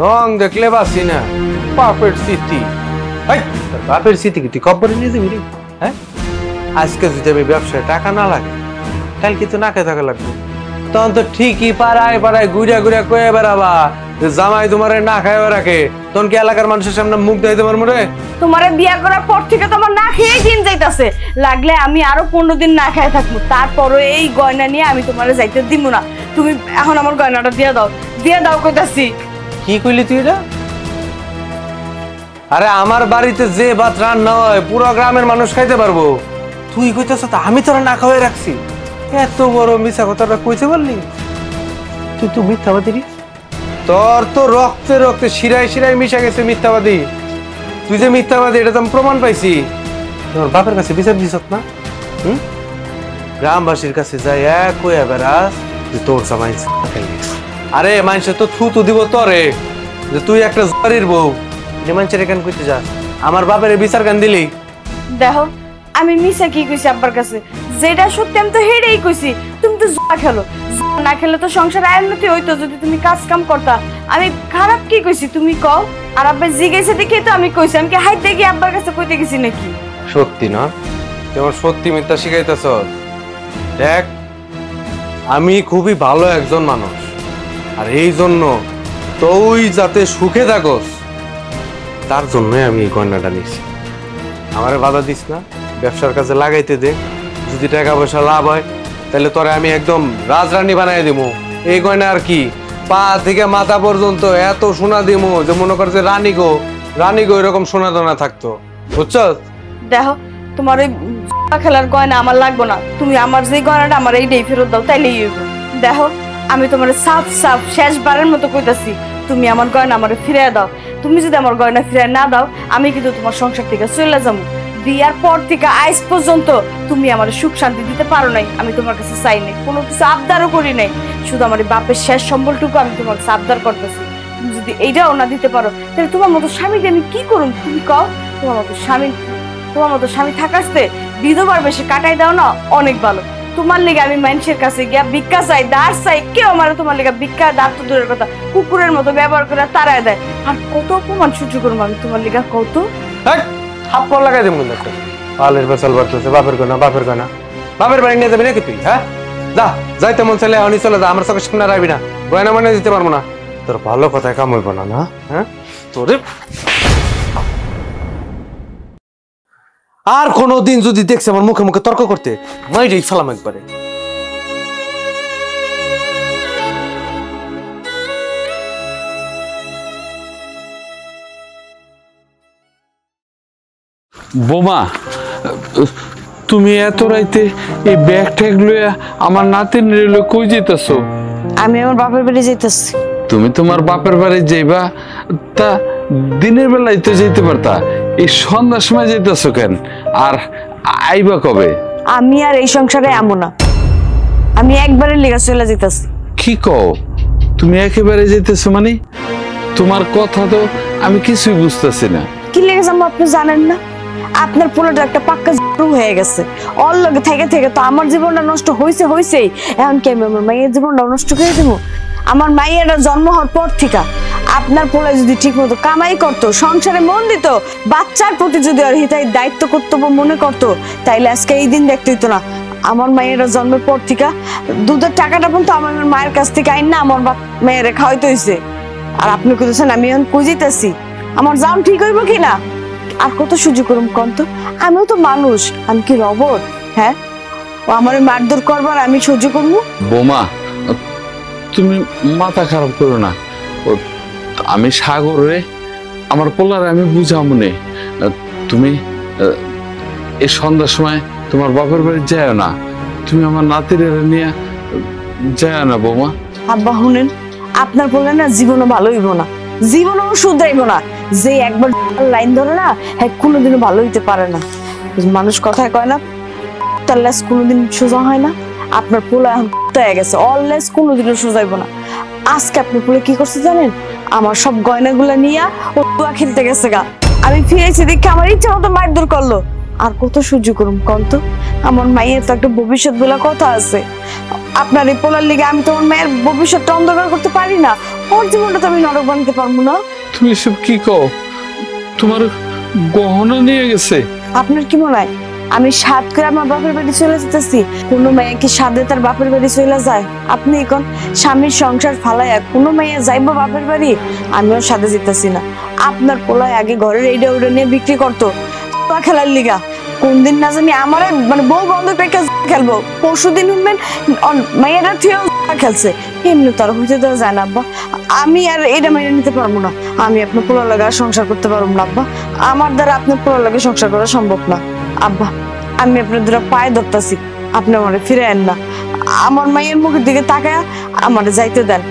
রং দেখলে বাসি না, বাপের স্মৃতি। তোর বাপের স্মৃতি কি তুই কবরে নিয়ে যাবি রে? হ্যাঁ, আজকে যদি আমি ব্যবসায় টাকা না লাগে কালকে তো না খেয়ে থাকা লাগবে। তখন তো ঠিকই পাড়ায় পাড়ায় ঘুরে ঘুরে কয়ে বেড়াবা যে জামাই তোমারে না খায় রাখে। তখন কি এলাকার মানুষের সামনে মুখ দেখাইতে পারবো রে? তোমারে বিয়া করার পর থেকে তো আমার না খেয়েই দিন যাইতাছে। লাগলে আমি আরো 15 দিন না খেয়ে থাকবো, তারপরও এই গয়না নিয়ে আমি তোমারে যাইতে দিব না। তুমি এখন আমার গয়নাটা দিয়ে দাও কইতাছি। কি কইলি তুই এটা? আরে আমার বাড়িতে যে ভাত রান্না হয় পুরো গ্রামের মানুষ খাইতে পারবো, তুই কইতেছ তো আমি তোরা না খাওয়াই রাখছি? এত বড় মিথ্যা কথাটা কইতে পারলি? তুই তো মিথ্যাবাদী। তোর তো রক্তে রক্তে শিরায় শিরায় মিশা গেছে মিথ্যাবাদী। তুই যে মিথ্যাবাদী এটা তো আমি প্রমাণ পাইছি। তোর বাপের কাছে বিচার দিস না? গ্রামবাসীর কাছে যাই এক কইয়া বেড়াস যে তোর জামাই খাইলি। আরে মানুষে তো থু দিব তোরে যে তুই একটা জরির বউ। মানুষের এখানে কইতে যা আমার বাপের বিচার গান দিলি। দেখো আমি মিশা কি কইছি আব্বার কাছে, যেটা সত্যি আমি তো হেডেই কইছি। তুমি তো জুয়া খেলো, জুয়া না খেলে তো সংসারে উন্নতি হইতো যদি তুমি কাজ কাম করতা। আমি খারাপ কি কইছি তুমি কও? আর আব্বা জিজ্ঞেসে দেখে তো আমি কইছি। আমি কি হাইতে গিয়ে আব্বার কাছে কইতে গেছি নাকি? সত্যি না, তোমার সত্যি মিথ্যা শিখাইতেছ। দেখ আমি খুবই ভালো একজন মানুষ, আর এই জন্য তুই যাতে সুখে থাকস তার জন্যই আমি এই গয়নাটা নিছি। আমারে বাধা দিস না, ব্যবসার কাজে লাগাইতে দে। যদি টাকা পয়সা লাভ হয় তাহলে তোরে আমি একদম রাজরানী বানাই দেবো। এই গয়না আর কি পা থেকে মাথা পর্যন্ত এত সোনা দিমু যে মনে করছে রানী গো এরকম সোনা দানা থাকতো, বুঝছো? দেখো তোমার ওই জুয়া খেলার গয়না আমার লাগবে না। তুমি আমার যে গয়নাটা আমার এইটাই ফেরত দাও, তাইলেই হইব। দেখো আমি তোমার সাফ শেষবারের মতো কইতাছি, তুমি আমার গয়না আমারে ফিরে দাও। তুমি যদি আমার গয়না ফিরে না দাও আমি কিন্তু তোমার সংসার থেকে চলে যাবো। বিয়ার পর থেকে আজ পর্যন্ত তুমি আমার সুখ শান্তি দিতে পারো নাই। আমি তোমার কাছে চাই নাই, কোনো কিছু আবদারও করি নাই। শুধু আমার বাপের শেষ সম্বলটুকু আমি তোমার কাছে আবদার করতেছি। তুমি যদি এইটাও না দিতে পারো তাহলে তোমার মতো স্বামীকে আমি কি করুন? তুমি কও। তোমার মতো স্বামী থাকাতে বিধবার বেশি কাটাই দাও না, অনেক ভালো। তোমার লেগে আমি মানুষের কাছে গিয়া ভিক্ষা চাই, দাঁড় চাই, কেউ আমার তোমার লেগে ভিক্ষা দাঁড় তো দূরের কথা কুকুরের মতো ব্যবহার করে তাড়ায় দেয়। আর কত অপমান সহ্য করবো আমি তোমার লেগে? কত থাপ্পড় লাগাই দেবো কিন্তু একটা। পালের বেচাল বাড়তেছে বাপের বাড়ি নিয়ে যাবি নাকি তুই? হ্যাঁ যা, যাইতে মন চাইলে এখনই চলে যা, আমার চোখের সামনে রাখবি না। গয়না মানে দিতে পারবো না। তোর ভালো কথায় কাম হইব না। হ্যাঁ তোরে আর কোনদিন যদি দেখছে আমার মুখে মুখে তর্ক করতে মাইরেই সালাম একবারে। বোমা, তুমি এত রাইতে এই ব্যাগ ট্যাগ লইয়া আমার নাতিন রেলে কই যেতেছো? আমি আমার বাপের বাড়ি যাইতেছি। তুমি তোমার বাপের বাড়ি যাইবা, তা দিনের বেলায় তো যেতে পারতা, এই সন্ধ্যার সময় যেতেছো কেন? আর আইবা কবে? আমি আর এই সংসারে এমন না, আমি একবারে লেগে চলে যেতেছি। কি কও? তুমি একেবারে যেতেছো মানে? তোমার কথা তো আমি কিছুই বুঝতেছি না। কি লেগে যাবো আপনি জানেন না? আপনার পোলাটা একটা পাক্কা হয়ে গেছে। ওর লগে থেকে থেকে তো আমার জীবনটা নষ্ট হয়েছেই। এখন কি আমি আমার মায়ের জীবনটা নষ্ট করে দেবো? আমার মায়ের জন্ম হওয়ার পর থেকে আপনার পোলায় যদি ঠিক মতো কামাই করতো, সংসারে মন দিত, বাচ্চার প্রতি যদি ওর হিতায় দায়িত্ব কর্তব্য মনে করতো, তাইলে আজকে এই দিন দেখতে হইতো না। আমার মায়ের জন্মের পর থেকে দুধের টাকাটা পর্যন্ত আমার মায়ের কাছ থেকে আইন না আমার মেয়েরে খাওয়াইতে হয়েছে। আর আপনি কইতেছেন আমি এখন কই যেতেছি? আমার যাওন ঠিক হইব কিনা? আর কত সহ্য করুম কন্ত? আমিও তো মানুষ, আমি কি রবট? হ্যাঁ, ও আমার মারধর করবার আমি সহ্য করবো? বোমা, তুমি মাথা খারাপ করো না। আমি সাগরে আমার পোলারে আমি বুঝাবো নে। তুমি এই সন্ধ্যার সময় তোমার বাপের বাড়ি যায় না, তুমি আমার নাতির নিয়ে যায় না বোমা। আব্বা শুনেন, আপনার বললে না জীবনও ভালো হইব না, জীবনও শুধরাইব না। যে একবার লাইন ধরে না, হ্যাঁ কোনোদিনও ভালো হইতে পারে না। মানুষ কথায় কয় না তার লেস কোনোদিন সোজা হয় না। আপনার পোলা এখন হয়ে গেছে, অললেস কোনোদিনও সোজাইব না। আজকে আপনার পোলা কি করছে জানেন? আমার সব গয়নাগুলা নিয়ে ও জুয়া খেলতে গেছে গা। আমি ফিরেছি দেখে আমার ইচ্ছা মতো মারধর করলো। আর কত সহ্য করুম কন তো? আমার মায়ের তো একটা ভবিষ্যৎ বলে কথা আছে। আপনার এই পোলার লিগে আমি তো আমার মায়ের ভবিষ্যৎটা অন্ধকার করতে পারি না। ওর জীবনটা তো আমি নরক বানাতে পারবো না। তুমি এসব কি কও? তোমার গহনা নিয়ে গেছে? আপনার কি মনে হয় আমি সাত করে আমার বাপের বাড়ি চলে যেতেছি? কোনো মেয়ে কি সাদে তার বাপের বাড়ি চলে যায়? আপনি এখন স্বামীর সংসার ফালাইয়া কোনো মেয়ে যাইবো বাপের বাড়ি? আমিও সাদে যেতেছি না। আপনার পোলায় আগে ঘরের এইটা ওইটা নিয়ে বিক্রি করতো খেলার লিগা। কোন দিন না জানি আমার মানে বউ বন্ধ রেখে খেলবো, পরশু দিন শুনবেন মেয়েরা থিয়েও খেলছে। এমনি তার হইতে দেওয়া যায় না আব্বা। আমি আর এটা মেনে নিতে পারবো না। আমি আপনার পোলার লাগে আর সংসার করতে পারবো না আব্বা। আমার দ্বারা আপনার পোলার লাগে সংসার করা সম্ভব না আব্বা। আমি আপনার দ্বারা পায়ে ধরতেছি, আপনি আমারে ফিরে আন না। আমার মায়ের মুখের দিকে তাকায় আমারে যাইতে দেন,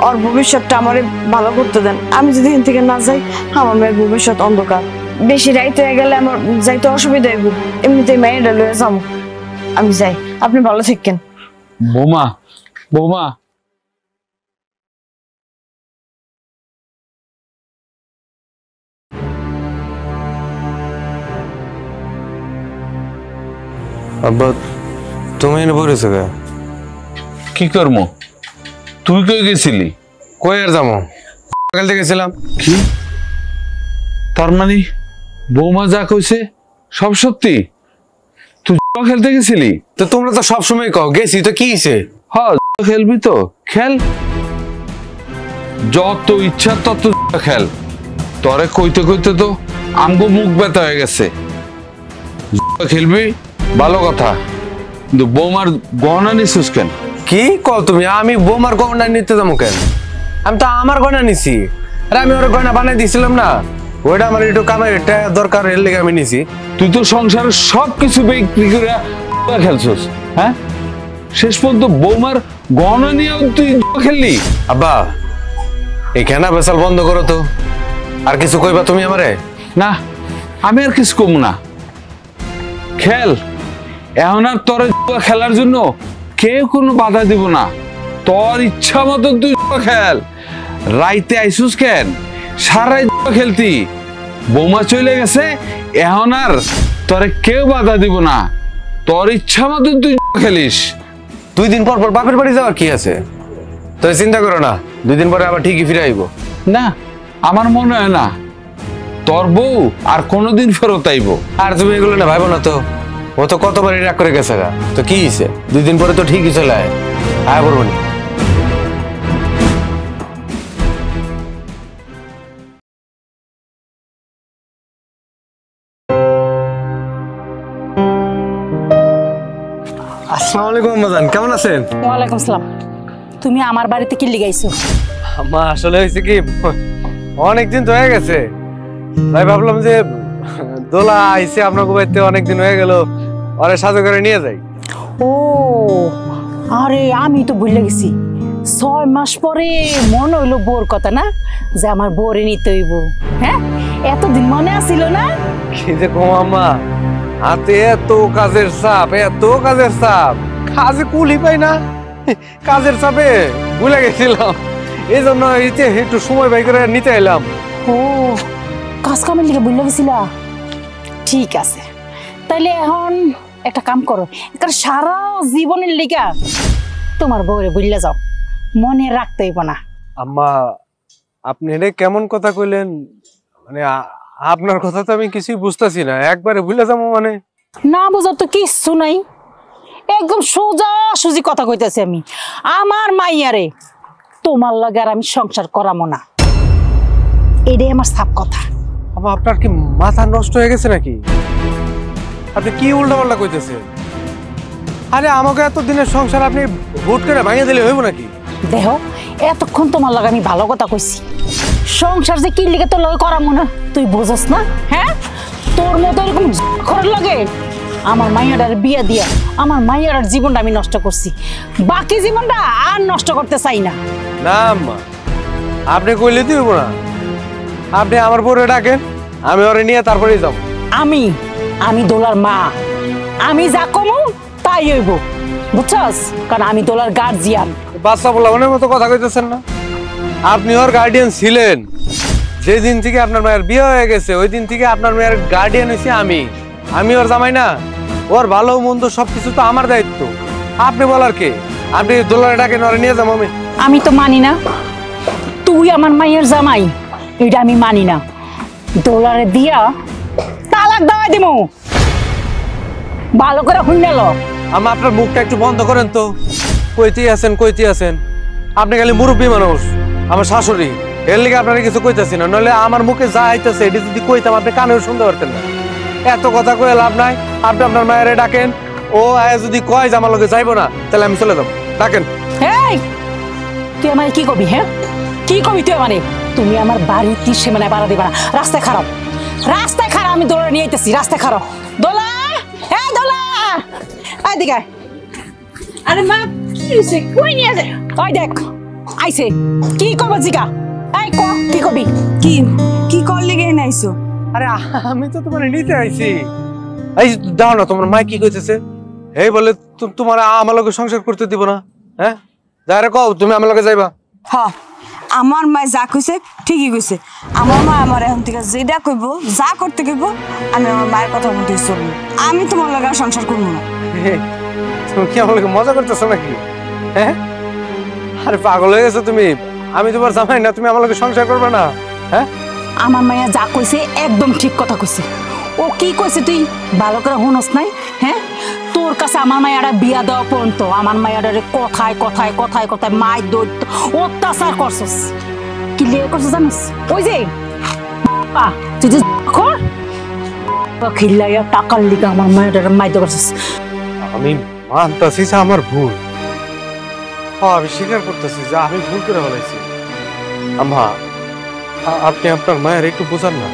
ওর ভবিষ্যৎটা আমারে ভালো করতে দেন। আমি যদি এখান থেকে না যাই আমার মায়ের ভবিষ্যৎ অন্ধকার। বেশি রাইতে হয়ে গেলে আমার যাইতে অসুবিধা হইব। এমনিতেই মায়েরা লয়ে যাবো, আমি যাই, আপনি ভালো থাকেন। বৌমা, বৌমা, আব্বা তুমি এনে পড়েছো কে? কি করবো? তুই কই গেছিলি? কই আর যাবো? খেলতে গেছিলাম। কি? তার মানে বৌমা যা কইছে সব সত্যি? তুই জুয়া খেলতে গেছিলি? তো তোমরা তো সবসময় কও গেছি, তো কি হইছে? হ্যাঁ, জুয়া খেলবি তো খেল, যত ইচ্ছা তত জুয়া খেল। তরে কইতে কইতে তো আমগো মুখ ব্যথা হয়ে গেছে। জুয়া খেলবি ভালো কথা, কিন্তু বৌমার গহনা নিছিস কেন? কি কও তুমি? আমি বৌমার গয়না নিতে যাবো কেন? আমি তো আমার গয়না নিছি। আরে আমি ওর গয়না বানাই দিছিলাম না, ওইটা আমার একটু কামাই দরকার, এর লেগে আমি নিছি। তুই তো সংসারের সবকিছু বিক্রি করে জুয়া খেলছিস, হ্যাঁ? শেষ পর্যন্ত বৌমার গহনা নিয়েও তুই জুয়া খেললি? আব্বা এই খেনা বেসাল বন্ধ করো তো। আর কিছু কইবা তুমি আমারে? না, আমি আর কিছু কম না। খেল, এখন আর তোর জুয়া খেলার জন্য কেউ কোনো বাধা দিব না। তোর ইচ্ছা মতো তুই জুয়া খেল। রাইতে আইসুস কেন? সারাই জুয়া খেলতি। বৌমা চলে গেছে, এখন আর তোরে কেউ বাধা দিব না। তোর ইচ্ছা মতো তুই জুয়া খেলিস। 2 দিন পর পর বাপের বাড়ি যাওয়ার কি আছে? তো চিন্তা করো না, 2 দিন পরে আবার ঠিকই ফিরে আইবো। না, আমার মনে হয় না তোর বউ আর কোনোদিন ফেরত আইবো। আর তুমি এগুলো না ভাইবো না তো। ও তো কতবারই রাগ করে গেছে গা, তো কি হইছে? 2 দিন পরে তো ঠিকই চলে আয় বলবো না। আসসালামু আলাইকুম আম্মাজান, কেমন আছেন? ওয়ালাইকুম আসসালাম। তুমি আমার বাড়িতে কি লিগাইছো? আম্মা আসলে হয়েছে কি, অনেকদিন তো হয়ে গেছে, তাই ভাবলাম যে দোলা আইছে আপনার বাড়িতে, অনেকদিন হয়ে গেল, ওরে সাথে করে নিয়ে যাই। ও আরে আমি তো ভুলে গেছি, 6 মাস পরে মনে হইলো বোর কথা না, যে আমার বোরে নিতে হইব। হ্যাঁ, এতদিন মনে আসিল না? কি যে কম আম্মা, হাতে এত কাজের চাপ, এত কাজের চাপ, কাজে কুলি পাই না, কাজের চাপে ভুলে গেছিলাম। এই জন্য একটু সময় বাই করে নিতে এলাম। ও কাজ কামের লিগে ভুলে গেছিলা? ঠিক আছে, তাইলে এখন একটা কাম করো, একটা সারা জীবনের লিগা তোমার বউরে ভুলে যাও, মনে রাখতে হইব না। আম্মা আপনি এটা কেমন কথা কইলেন? মানে আপনার কথা তো আমি কিছুই বুঝতেছি না। একবারে ভুলে যাবো মানে? না বোঝার তো কিচ্ছু নাই, একদম সোজা সুজি কথা কইতেছি আমি। আমার মাইয়ারে তোমার লগে আর আমি সংসার করামো না, এটাই আমার সাপ কথা। আম্মা আপনার কি মাথা নষ্ট হয়ে গেছে নাকি? আপনি কি উল্টা পাল্টা কইতেছেন? আরে আমাকে এত দিনের সংসার আপনি হুট করে ভাঙিয়ে দিলে হইব নাকি? দেখো, এতক্ষণ তোমার লগে আমি ভালো কথা কইছি, সংসার যে কি লিগে তোর লগে করামো না তুই বুঝস না? হ্যাঁ, তোর মতো এরকম খরচ লাগে আমার মাইয়াটার বিয়া দিয়া আমার মাইয়াটার জীবনটা আমি নষ্ট করছি, বাকি জীবনটা আর নষ্ট করতে চাই না। না আম্মা, আপনি কইলে দিব না, আপনি আমার পরে ডাকেন, আমি ওরে নিয়ে তারপরেই যাব। আমি দোলার মা, আমি যা কমু তাই হইব, বুঝছস? কারণ আমি দোলার গার্জিয়ান। বাচ্চা বলার মতো কথা কইতেছেন না? আপনি ওর গার্ডিয়ান ছিলেন, যেদিন থেকে আপনার মায়ের বিয়ে হয়ে গেছে ওই দিন থেকে আপনার মায়ের গার্ডিয়ান হইছি আমি। আমি ওর জামাই না, ওর ভালো মন্দ সবকিছু তো আমার দায়িত্ব। আপনি বলার কে? আপনি দোলারে ডাকেন, ওরে নিয়ে যাবো আমি। আমি তো মানি না তুই আমার মায়ের জামাই, এটা আমি মানি না। দোলারে দিয়া তালাক দেওয়াই দিব। ভালো করে শুনে লো। আমার আপনার মুখটা একটু বন্ধ করেন তো। কইতেই আছেন। আপনি খালি মুরব্বী মানুষ, আমার শাশুড়ি, এর লিগে আপনারা কিছু কইতেছি না। নইলে আমার মুখে যা আইতেছে এটি যদি কইতাম আপনি কানেও শুনতে পারতেন না। এত কথা কয়ে লাভ নাই। আপনি আপনার মায়েরে ডাকেন, ও আয়া যদি কয় যে আমার লগে যাইবো না, তাহলে আমি চলে যাবো। ডাকেন। এই তুই আমার কি কবি? হ্যাঁ কি কবি তুই আমারে? তুমি আমার বাড়ির সীমানা বাড়া দিবা না। রাস্তায় খারাপ, আমি দোলা নিয়ে আইতেছি। রাস্তায় খারাপ। দোলা, এই দোলা, এদিকে আয়। আরে মা, কি হইছে? কই নিয়ে যায়? ওই দেখ আইছে। কি কব জিগা? এই ক কি কবি? কি করলি গে নাইছো? আরে আমি তো তোমার নিতে আইছি। এই দাও না, তোমার মা কি কইতেছে? এই বলে তোমার আমার লগে সংসার করতে দিব না? হ্যাঁ, যারে কও তুমি আমার লগে যাইবা। হ্যাঁ, আমার মা যা কইছে ঠিকই কইছে। আমার মা আমার এখন থেকে যেটা কইব, যা করতে কইব, আমি আমার মায়ের কথা মতো চলবো। আমি তোমার লগে আর সংসার করবো না। তুমি কি আমার লগে মজা করতেছো নাকি? হ্যাঁ, আরে পাগল হয়ে গেছো তুমি। আমি তোমার জামাই না, তুমি আমার লগে সংসার করবে না? হ্যাঁ, আমার মাইয়া যা কইছে একদম ঠিক কথা কইছে। ও কি কইছে তুই ভালো করে শুনস নাই? হ্যাঁ, তোর কাছে আমার মাইয়াটা বিয়া দেওয়া পর্যন্ত আমার মাইয়াটারে কথায় মাই দৈত্য অত্যাচার করছস। কি লে করছস জানিস? ওই যে তুই যে খিল্লাইয়া টাকার লিগে আমার মাইয়াটারে মাই দৈত্য করছস। আমি মানতাছি যে আমার ভুল। আমি স্বীকার করতেছি যে আমি ভুল করে ফেলাইছি। আম্মা, আপনি আপনার মায়ের একটু বোঝান না।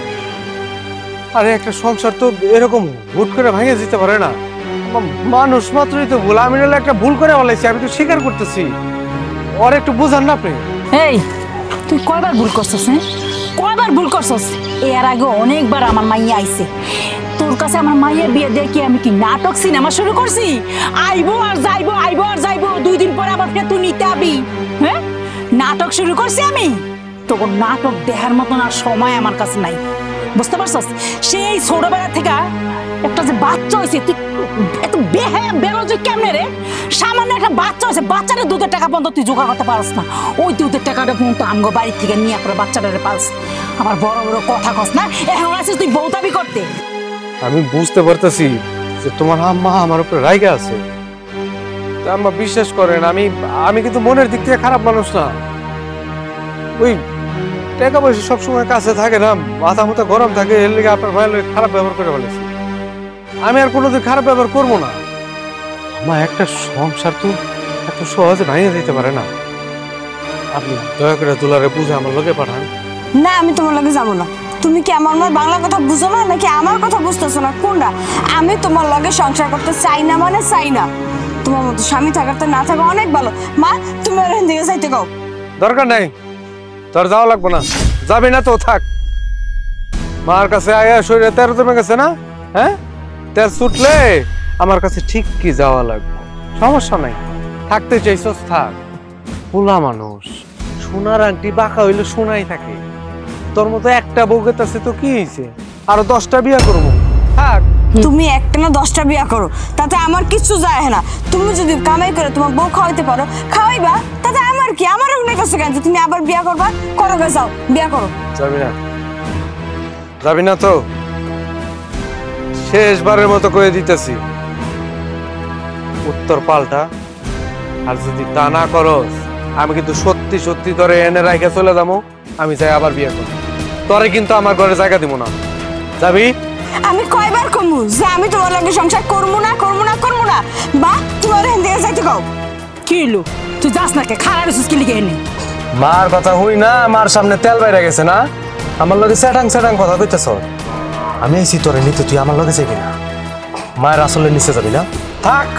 আরে একটা সংসার তো এরকম হুট করে ভেঙে যেতে পারে না। মানুষ মাত্রই তো ভুল। আমি একটা ভুল করে ফেলাইছি, আমি তো স্বীকার করতেছি। ওর একটু বোঝান না আপনি। এই তুই কয়বার ভুল করছস? হ্যাঁ, কয়বার ভুল করছস? এর আগে অনেকবার আমার মাইয়া আইছে। তোর কাছে আমার মাইয়ের বিয়ে দিয়ে কি আমি কি নাটক সিনেমা শুরু করছি? আইবো আর যাইবো, 2 দিন পরে আবার তুই নিতে আবি। হ্যাঁ, নাটক শুরু করছি আমি? তোর নাটক দেখার মতন আর সময় আমার কাছে নাই, বুঝতে পারছস? সেই ছোটবেলা থেকে একটা যে বাচ্চা হয়েছে, তুই এত বেহায়া বেরোজে কেমনে রে? সামান্য একটা বাচ্চা হয়েছে, বাচ্চাটা দুধের টাকা পর্যন্ত তুই জোগাড় করতে পারস না। ওই দুধের টাকাটা পর্যন্ত আমগো বাড়ি থেকে নিয়ে পরে বাচ্চাটারে পালস। আমার বড় বড় কথা কস না, এখন আছিস তুই বউতাবি করতে। আমি বুঝতে পারতেছি যে তোমার আম্মা আমার উপরে রাইগা আছে। আম্মা বিশ্বাস করেন, আমি কিন্তু মনের দিক থেকে খারাপ মানুষ না। ওই টাকা পয়সা সবসময় কাছে থাকে না, মাথা মুথা গরম থাকে, এর লিগে আপনার ভাইয়ের লগে খারাপ ব্যবহার করে ফেলেছি। আমি আর কোনোদিন খারাপ ব্যবহার করবো না। আমার একটা সংসার তো এত সহজে ভাঙিয়ে দিতে পারে না। আপনি দয়া করে দুলারে বুঝে আমার লগে পাঠান। না, আমি তোমার লগে যাবো না। তুমি কি আমার মার বাংলা কথা বুঝো না, নাকি আমার কথা বুঝতেছো না? কোনটা? আমি তোমার লগে সংসার করতে চাই না, মানে চাই না। তোমার মতো স্বামী থাকার তো না থাকা অনেক ভালো। মা, তুমি ওর দিকে যাইতে কও। দরকার নাই, তোর যাওয়া লাগবো না। যাবি না তো থাক। মার কাছে আয়া শরীরে তেরো জমে গেছে না? হ্যাঁ, তেল ছুটলে আমার কাছে ঠিক কি যাওয়া লাগবে, সমস্যা নাই। থাকতে চাইছস থাক। পোলা মানুষ, সোনার আংটি বাঁকা হইলে সোনাই থাকে। তোর মতো একটা বউ গেতাছে তো কি হয়েছে? আরো 10টা বিয়া করবো, থাক। তুমি একটা না 10টা বিয়া করো, তাতে আমার কিচ্ছু যায় না। তুমি যদি কামাই করে তোমার বউ খাওয়াইতে পারো, খাওয়াইবা, তাতে আমার কি? আমার অনেক কাছে কেন তুমি আবার বিয়া করবা? করো গে, যাও বিয়া করো। যাবি না তো? শেষবারের মতো করে দিতেছি, উত্তর পাল্টা। আর যদি তা না করস, আমি কিন্তু সত্যি সত্যি তোরে এনে রাইখা চলে যাবো। আমি চাই আবার বিয়ে করব। তোরে কিন্তু আমার ঘরে জায়গা দিব না। যাবি? আমি কয়বার কমু যে আমি তোমার লগে সংসার করবো না? বা তোমার হিন্দি যাইতে কও। কি হলো? তুই যাস না কে? খারাপ রেছিস কি লিগে এনে? মার কথা হই না, মার সামনে তেল বাইরে গেছে না? আমার লগে স্যাটাং কথা কইতেছ। আমি আইছি তোরে নিতে, তুই আমার লগে যাবি না? মায়ের আসলে নিচে যাবি না? থাক,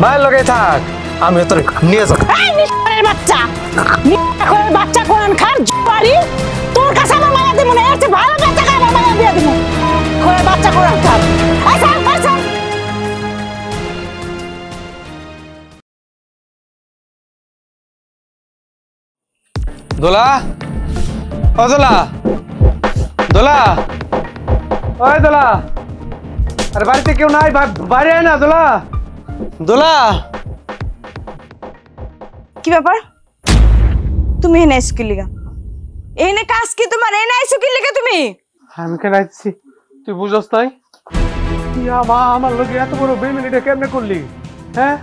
মায়ের লগে থাক, আমি তোরে নিয়ে যাবো। এই নিষ্ঠুরের বাচ্চা, নিষ্ঠুরের বাচ্চা কোন খার জবারি? তোর কাছে আমার মায়া দেব না, এর চেয়ে ভালো বাচ্চা আমার মায়া দিয়ে দেব। কোন বাচ্চা কোন খার? আচ্ছা দোলা, ও দোলা, দোলা, ওই দোলা, আরে বাড়িতে কেউ নাই, বাইরে আয় না দোলা। দোলা, কি ব্যাপার? তুমি এনে আইসো কি লিগা? এনে কাজ কি তোমার? এনে আইসো কি লিগা তুমি? আমি কেন আইছি তুই বুঝস নাই? তুই আমার লোকে এত বড় বেইমানিটা কেমনে করলি? হ্যাঁ,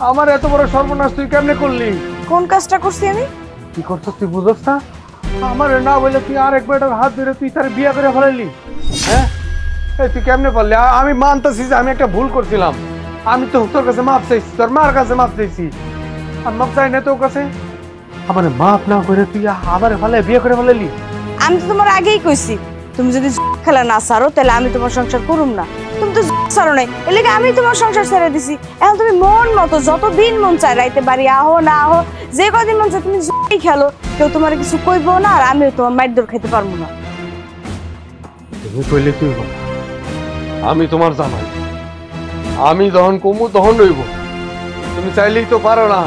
আমার এত বড় সর্বনাশ তুই কেমনে করলি? কোন কাজটা করছি আমি? কি করছ তুই বুঝস না? আমার না বলে তুই আরেক বেটার হাত ধরে তুই তার বিয়ে করে ফেলাইলি। হ্যাঁ, এই তুই কেমনে পারলি? আমি মানতেছি যে আমি একটা ভুল করছিলাম। আমি তো তোর কাছে মাপ চাইছি, তোর মার কাছে মাপ চাইছি। আর মাপ চাই না তোর কাছে, আমার মাপ না করে তুই আবার ফেলে বিয়ে করে ফেলাইলি। আমি তো তোমার আগেই কইছি তুমি যদি খেলা না ছাড়ো তাহলে আমি তোমার সংসার করুম না। তুমি তো ছাড়ো নাই, এর লেগে আমি তোমার সংসার ছেড়ে দিছি। এখন তুমি মন মতো যতদিন মন চায় রাইতে বাড়ি আহো না আহো, যে কদিন মন চায় তুমি খেলো, কেউ তোমার কিছু কইবো না, আর আমিও তোমার মাইর দর খাইতে পারবো না। তুমি কইলে তুই বল, আমি তোমার জামাই, আমি যখন কমু তখন রইব। তুমি চাইলেই তো পারো না,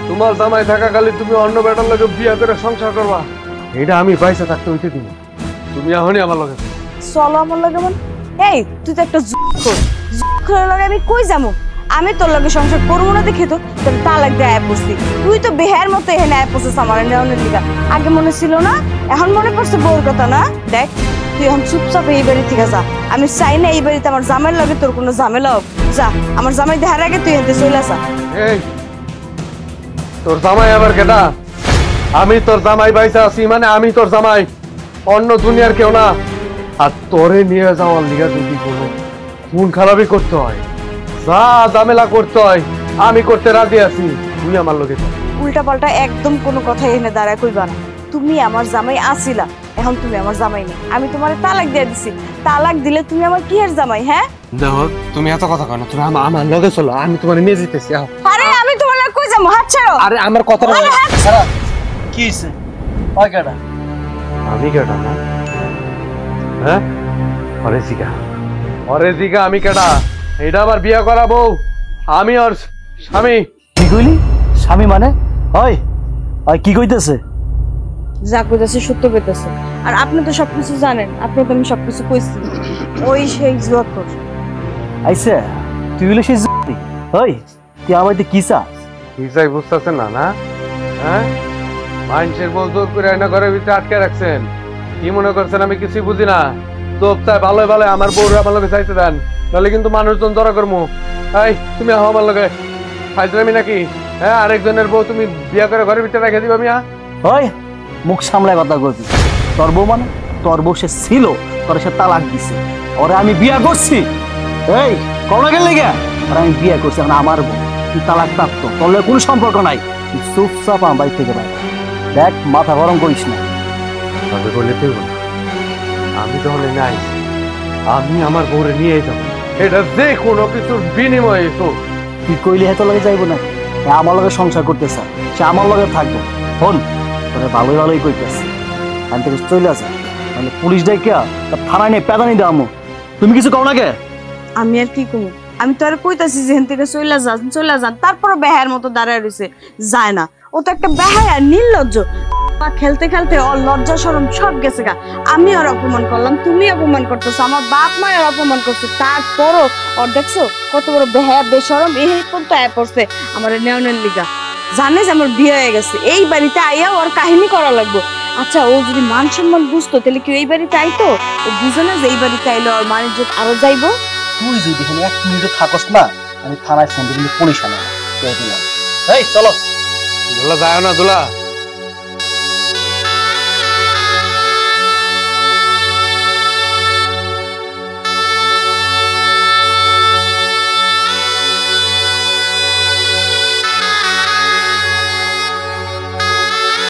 তোমার জামাই থাকাকালে তুমি অন্য বেটার লগে বিয়ে করে সংসার করবা, এটা আমি পয়সা থাকতে হইতে দিব। তুমি এখনই আমার লগে চলো আমার লগে। মন এই তুই তো একটা জুখর লগে আমি কই যাবো? আমি তোর লগে সংসার করবো না দেখে তো তোর তালাক দিয়ে আয় পড়ছি। তুই তো বেহার মতো এখানে আয় পড়ছিস আমার নেওয়ানের দিকা। আগে মনে ছিল না, এখন মনে পড়ছে বউর কথা না? দেখ তুই এখন চুপচাপ এই বাড়ি থেকে যা। আমি চাই না এই বাড়িতে আমার জামাইয়ের লগে তোর কোনো ঝামেলা হোক। যা, আমার জামাই দেখার আগে তুই এতে চলে আসা। এই তোর জামাই আবার কেটা? আমি তোর জামাই বাইসা আছি মানে আমি তোর জামাই, অন্য দুনিয়ার কেউ না। আর তোরে নিয়ে যাওয়ার লিগা যদি কোনো খুন খারাপি করতে হয়, যা ঝামেলা করতে হয় আমি করতে রাজি আছি। তুই আমার লগে উল্টা পাল্টা একদম কোনো কথা এনে দাঁড়ায় কইবা না। তুমি আমার জামাই আছিলা, এখন তুমি আমার জামাই নেই। আমি তোমার তালাক দিয়ে দিছি, তালাক দিলে তুমি আমার কিহের জামাই? হ্যাঁ দেখো, তুমি এত কথা কয় না, তুমি আমার লগে চলো, আমি তোমার নিয়ে যেতেছি। আরে আমি তোমার লগে কই যাবো? হাত ছাড়ো। আরে আমার কথা কি হইছে? ওই কেডা? আমি কেডা? হ্যাঁ, অরে জিগা আমি কেডা? এটা আমার বিয়ে করা বউ, আমি ওর স্বামী। কি কইলি? স্বামী মানে? ওই ওই কি কইতেছে? যা কইতাছে সত্য কইতাছে। আর আপনি তো সবকিছু জানেন, আপনি তো আমি সবকিছু কইছি। ওই সেই জুয়াখোর আইছে তুই হইলে সেই জুতি। ওই তুই আমার কি চাস? কি চাই বুঝতেছেন না? না, হ্যাঁ, মানুষের বউ জোর করে আয়না ঘরের ভিতরে আটকে রাখছেন। কি মনে করছেন আমি কিছুই বুঝি না? চোখ চাই ভালো ভালো আমার বউর আমার লগে চাইতে দেন, নাহলে কিন্তু মানুষজন ধরা করবো। এই তুমি আহ আমার লগে, ফাইজলামি নাকি? হ্যাঁ, আরেকজনের বউ তুমি বিয়ে করে ঘরের ভিতরে রেখে দিবা? মিয়া ওই মুখ সামলায় কথা কইবি। তোর বউ মানে? তোর বউ সে ছিল, তোর সে তালাক দিছে। ওরে আমি বিয়া করছি। এই কবে গেলে গে? আর আমি বিয়ে করছি, এখন আমার বউ। তুই তালাক প্রাপ্ত, তোর লগে কোনো সম্পর্ক নাই। তুই চুপচাপ আমার বাড়ি থেকে বাইরে দেখ, মাথা গরম করিস না। তবে বলে তুই বল, আমি যখন এনে আইছি আমি আমার বউরে নিয়ে যাবো, এটা যে কোনো কিছুর বিনিময়ে তো। তুই কইলে হেতো লগে যাইব না, আমার লগে সংসার করতে চায়, সে আমার লগে থাকবো। হন তোরে ভালোই ভালোই কইতেছে, আমি থেকে চলে আসা, মানে পুলিশ ডাইকা তার থানায় নিয়ে পেদানি দামো। তুমি কিছু কও না কে? আমি আর কি কমু? আমি তো আর কইতাছি যেখান থেকে চলে যান, তারপর বেহার মতো দাঁড়ায় রয়েছে, যায় না। ও তো একটা বেহায়া নির্লজ্জ। খেলতে খেলতে ওর লজ্জা শরম সব গেছে গা। আমি ওর অপমান করলাম, তুমি অপমান করতেছো, আমার বাপ মা ওর অপমান করছে, তারপরও ওর দেখছো কত বড় বেহায়া বেশরম এই পর্যন্ত আয় পড়ছে আমার নেওয়ানের লিগা। জানে যে আমার বিয়ে হয়ে গেছে, এই বাড়িতে আইয়া ওর কাহিনী করা লাগবো। আচ্ছা, ও যদি মান সম্মান বুঝতো তাহলে কি এই বাড়িতে আইতো? ও বুঝে না যে এই বাড়িতে আইলে ওর মানের জোট আরো যাইবো। তুই যদি এখানে 1 মিনিটও থাকস না, আমি থানায় ফোন দিয়ে পুলিশ আনাবো। এই চলো। দোলা যায় না দোলা।